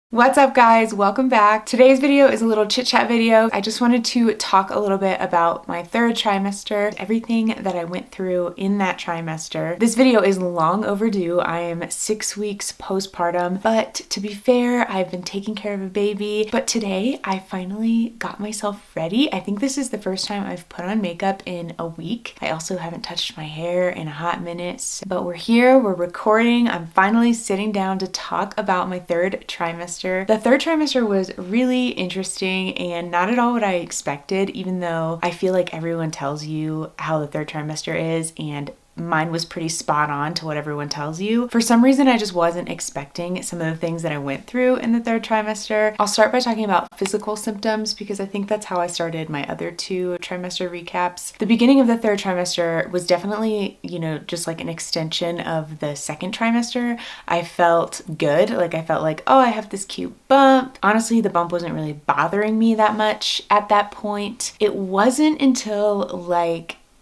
What's up guys, welcome back. Today's video is a little chit chat video. I just wanted to talk a little bit about my third trimester, everything that I went through in that trimester. This video is long overdue. I am 6 weeks postpartum, but to be fair, I've been taking care of a baby. But today I finally got myself ready. I think this is the first time I've put on makeup in a week. I also haven't touched my hair in a hot minute, but we're here, we're recording. I'm finally sitting down to talk about my third trimester. The third trimester was really interesting and not at all what I expected, even though I feel like everyone tells you how the third trimester is, and mine was pretty spot on to what everyone tells you. For some reason, I just wasn't expecting some of the things that I went through in the third trimester. I'll start by talking about physical symptoms because I think that's how I started my other two trimester recaps. The beginning of the third trimester was definitely, just like an extension of the second trimester. I felt good. Like I felt like, oh, I have this cute bump. Honestly, the bump wasn't really bothering me that much at that point. It wasn't until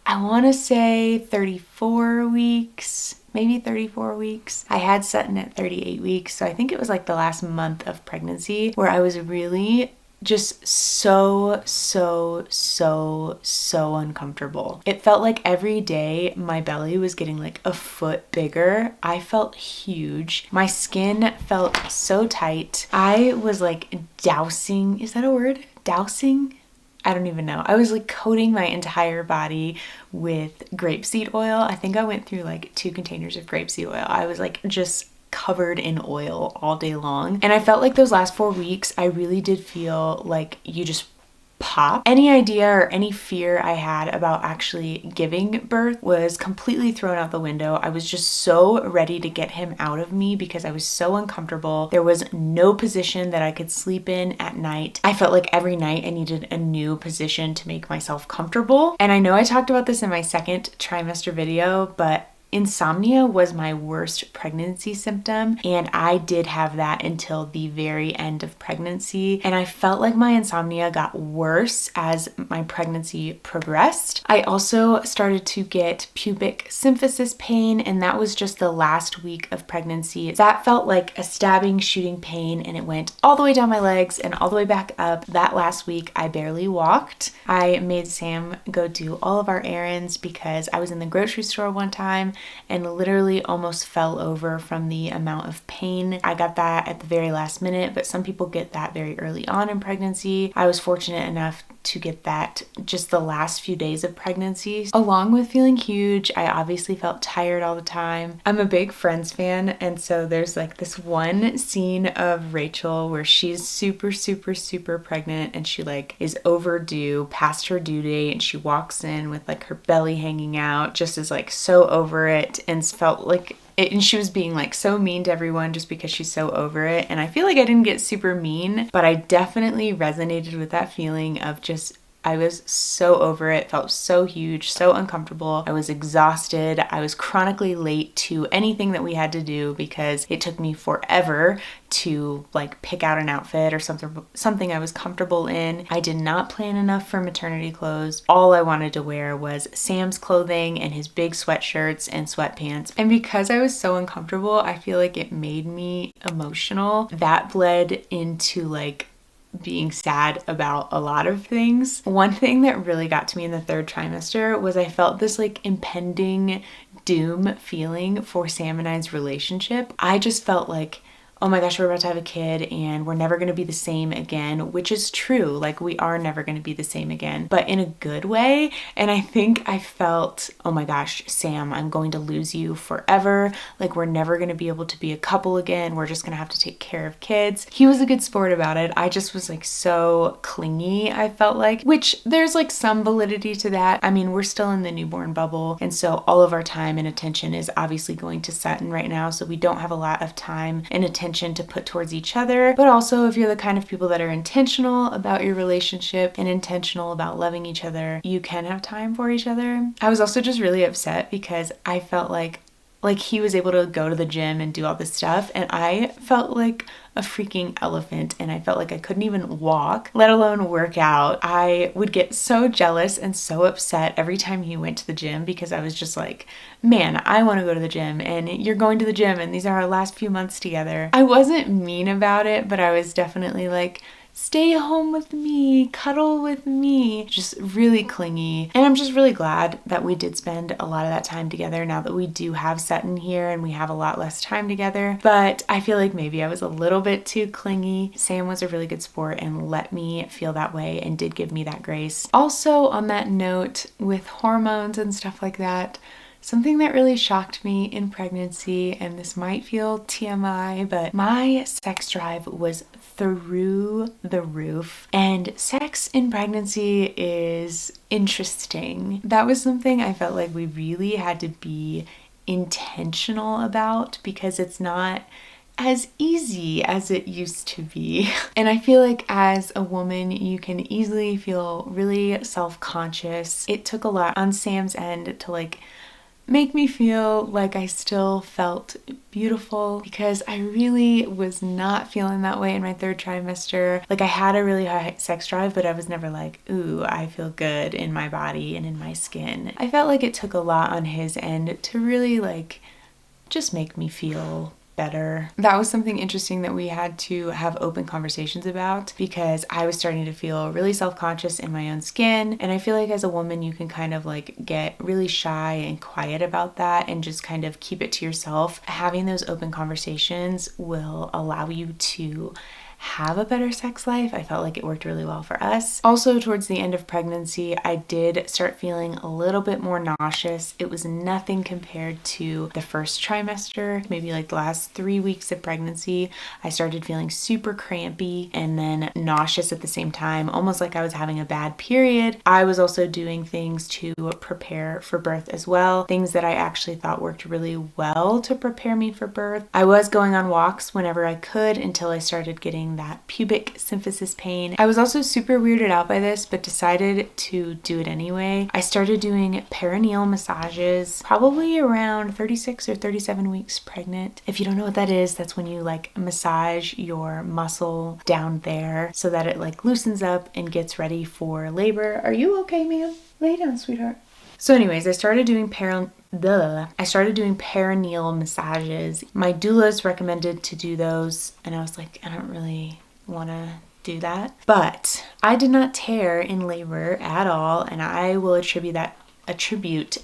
I want to say 34 weeks, maybe 34 weeks. I had Sutton at 38 weeks. So I think it was like the last month of pregnancy where I was really just so uncomfortable. It felt like every day my belly was getting like a foot bigger. I felt huge. My skin felt so tight. I was like dousing, is that a word? Dousing? I don't even know. I was like coating my entire body with grapeseed oil. I think I went through like 2 containers of grapeseed oil. I was like just covered in oil all day long. And I felt like those last 4 weeks, I really did feel like you just pop. Any idea or any fear I had about actually giving birth was completely thrown out the window. I was just so ready to get him out of me because I was so uncomfortable. There was no position that I could sleep in at night. I felt like every night I needed a new position to make myself comfortable. And I know I talked about this in my second trimester video, but insomnia was my worst pregnancy symptom, and I did have that until the very end of pregnancy. And I felt like my insomnia got worse as my pregnancy progressed. I also started to get pubic symphysis pain, and that was just the last week of pregnancy. That felt like a stabbing, shooting pain, and it went all the way down my legs and all the way back up. That last week, I barely walked. I made Sam go do all of our errands because I was in the grocery store one time and literally almost fell over from the amount of pain. I got that at the very last minute, but some people get that very early on in pregnancy. I was fortunate enough to get that just the last few days of pregnancy. Along with feeling huge, I obviously felt tired all the time. I'm a big Friends fan, and so there's like this one scene of Rachel where she's super pregnant and she like is overdue past her due date, and she walks in with like her belly hanging out, just is like so over it, and felt like it, and she was being like so mean to everyone just because she's so over it. And I feel like I didn't get super mean, but I definitely resonated with that feeling of just I was so over it, felt so huge, so uncomfortable. I was exhausted. I was chronically late to anything that we had to do because it took me forever to like pick out an outfit or something I was comfortable in. I did not plan enough for maternity clothes. All I wanted to wear was Sam's clothing and his big sweatshirts and sweatpants. And because I was so uncomfortable, I feel like it made me emotional. That bled into like being sad about a lot of things. One thing that really got to me in the third trimester was I felt this like impending doom feeling for Sam and I's relationship. I just felt like, oh my gosh, we're about to have a kid and we're never going to be the same again, which is true. Like we are never going to be the same again, but in a good way. And I think I felt, oh my gosh, Sam, I'm going to lose you forever. Like we're never going to be able to be a couple again. We're just going to have to take care of kids. He was a good sport about it. I just was like so clingy, I felt like, which there's like some validity to that. I mean, we're still in the newborn bubble. And so all of our time and attention is obviously going to Sutton right now. So we don't have a lot of time and attention to put towards each other. But also if you're the kind of people that are intentional about your relationship and intentional about loving each other, you can have time for each other. I was also just really upset because I felt like Like, he was able to go to the gym and do all this stuff, and I felt like a freaking elephant, and I felt like I couldn't even walk, let alone work out. I would get so jealous and so upset every time he went to the gym, because I was just like, man, I want to go to the gym, and you're going to the gym, and these are our last few months together. I wasn't mean about it, but I was definitely like, stay home with me, cuddle with me, just really clingy. And I'm just really glad that we did spend a lot of that time together now that we do have Sutton here and we have a lot less time together. But I feel like maybe I was a little bit too clingy. Sam was a really good sport and let me feel that way and did give me that grace. Also, on that note, with hormones and stuff like that, something that really shocked me in pregnancy, and this might feel TMI, but my sex drive was through the roof. And sex in pregnancy is interesting. That was something I felt like we really had to be intentional about, because it's not as easy as it used to be. And I feel like as a woman, you can easily feel really self-conscious. It took a lot on Sam's end to like make me feel like I still felt beautiful, because I really was not feeling that way in my third trimester. Like, I had a really high sex drive, but I was never like, ooh, I feel good in my body and in my skin. I felt like it took a lot on his end to really like just make me feel better. That was something interesting that we had to have open conversations about, because I was starting to feel really self-conscious in my own skin. And I feel like as a woman, you can kind of like get really shy and quiet about that and just kind of keep it to yourself. Having those open conversations will allow you to have a better sex life. I felt like it worked really well for us. Also, towards the end of pregnancy, I did start feeling a little bit more nauseous. It was nothing compared to the first trimester. Maybe like the last 3 weeks of pregnancy, I started feeling super crampy and then nauseous at the same time, almost like I was having a bad period. I was also doing things to prepare for birth as well, things that I actually thought worked really well to prepare me for birth. I was going on walks whenever I could until I started getting that pubic symphysis pain. I was also super weirded out by this, but decided to do it anyway. I started doing perineal massages probably around 36 or 37 weeks pregnant. If you don't know what that is, that's when you like massage your muscle down there so that it like loosens up and gets ready for labor. Are you okay, ma'am? Lay down, sweetheart. So anyways, I started doing perineal massages. My doulas recommended to do those, and I was like, I don't really want to do that. But I did not tear in labor at all, and I will attribute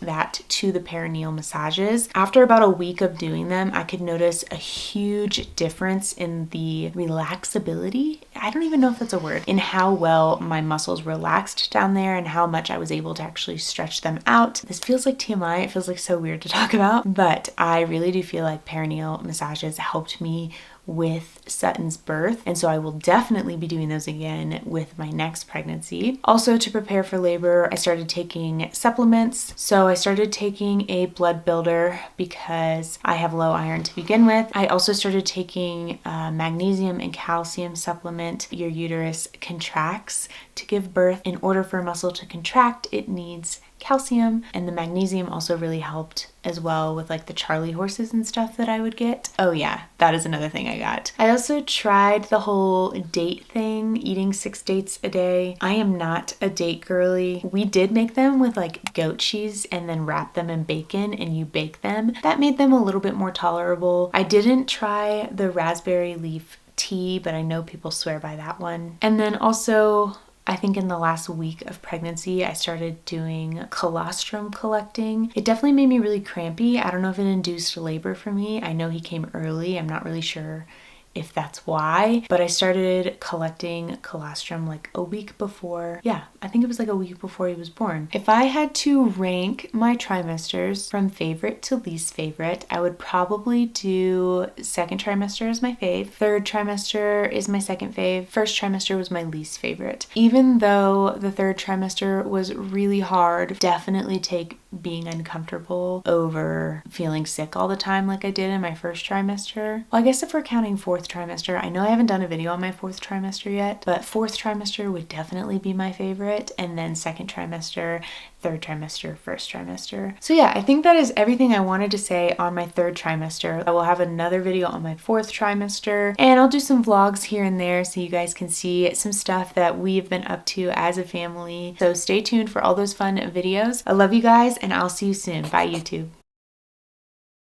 that to the perineal massages. After about a week of doing them, I could notice a huge difference in the relaxability. I don't even know if that's a word, in how well my muscles relaxed down there and how much I was able to actually stretch them out. This feels like TMI. It feels like so weird to talk about, but I really do feel like perineal massages helped me with Sutton's birth, and so I will definitely be doing those again with my next pregnancy. Also, to prepare for labor, I started taking supplements. So I started taking a blood builder because I have low iron to begin with. I also started taking magnesium and calcium supplement. Your uterus contracts to give birth. In order for a muscle to contract, it needs calcium, and the magnesium also really helped as well with like the Charlie horses and stuff that I would get. Oh yeah, that is another thing I got. I also tried the whole date thing, eating 6 dates a day. I am not a date girly. We did make them with like goat cheese and then wrap them in bacon and you bake them. That made them a little bit more tolerable. I didn't try the raspberry leaf tea, but I know people swear by that one. And then also, I think in the last week of pregnancy, I started doing colostrum collecting. It definitely made me really crampy. I don't know if it induced labor for me. I know he came early. I'm not really sure if that's why, but I started collecting colostrum like a week before. Yeah, I think it was like a week before he was born. If I had to rank my trimesters from favorite to least favorite, I would probably do second trimester as my fave, third trimester is my second fave, first trimester was my least favorite. Even though the third trimester was really hard, definitely take being uncomfortable over feeling sick all the time like I did in my first trimester. Well, I guess if we're counting fourth trimester, I know I haven't done a video on my fourth trimester yet, but fourth trimester would definitely be my favorite, and then second trimester, third trimester, first trimester. So yeah, I think that is everything I wanted to say on my third trimester. I will have another video on my fourth trimester, and I'll do some vlogs here and there so you guys can see some stuff that we've been up to as a family. So stay tuned for all those fun videos. I love you guys, and I'll see you soon. Bye, YouTube.